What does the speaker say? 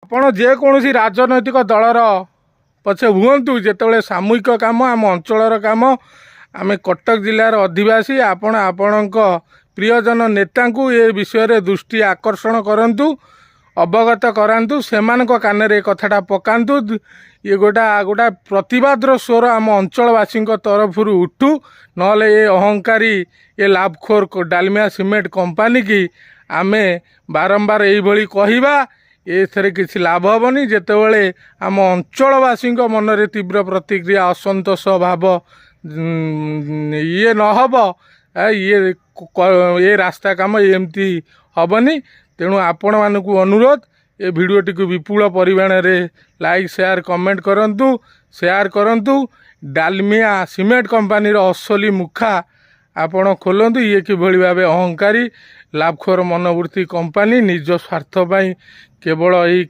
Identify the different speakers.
Speaker 1: ଆପଣ ଯେକୌଣସି ରାଜନୈତିକ ଦଳର ପଛେ ହୁଅନ୍ତୁ, ଯେତେବେଳେ ସାମୂହିକ କାମ ଆମ ଅଞ୍ଚଳର କାମ, ଆମେ କଟକ ଜିଲ୍ଲାର ଅଧିବାସୀ, ଆପଣ ଆପଣଙ୍କ ପ୍ରିୟଜନ ନେତାଙ୍କୁ ଏ ବିଷୟରେ ଦୃଷ୍ଟି ଆକର୍ଷଣ କରନ୍ତୁ, ଅବଗତ କରାନ୍ତୁ, ସେମାନଙ୍କ କାନରେ ଏ କଥାଟା ପକାନ୍ତୁ। ଇଏ ଗୋଟା ପ୍ରତିବାଦର ସ୍ୱର ଆମ ଅଞ୍ଚଳବାସୀଙ୍କ ତରଫରୁ ଉଠୁ। ନହେଲେ ଏ ଅହଙ୍କାରୀ ଏ ଲାଭଖୋର ଡାଲମିଆ ସିମେଣ୍ଟ କମ୍ପାନୀ କି ଆମେ ବାରମ୍ବାର ଏଇଭଳି କହିବା, ଏଥିରେ କିଛି ଲାଭ ହେବନି। ଯେତେବେଳେ ଆମ ଅଞ୍ଚଳବାସୀଙ୍କ ମନରେ ତୀବ୍ର ପ୍ରତିକ୍ରିୟା, ଅସନ୍ତୋଷ ଭାବ ଇଏ ନହେବ, ଏ ରାସ୍ତା କାମ ଏମିତି ହେବନି। ତେଣୁ ଆପଣମାନଙ୍କୁ ଅନୁରୋଧ, ଏ ଭିଡ଼ିଓଟିକୁ ବିପୁଳ ପରିମାଣରେ ଲାଇକ୍, ସେୟାର, କମେଣ୍ଟ କରନ୍ତୁ, ସେୟାର କରନ୍ତୁ। ଡାଲମିଆ ସିମେଣ୍ଟ କମ୍ପାନୀର ଅସଲି ମୁଖା ଆପଣ ଖୋଲନ୍ତୁ। ଇଏ କିଭଳି ଭାବେ ଅହଙ୍କାରୀ ଲାଭଖୋର ମନୋବୃତ୍ତି କମ୍ପାନୀ, ନିଜ ସ୍ୱାର୍ଥ ପାଇଁ କେବଳ ଏଇ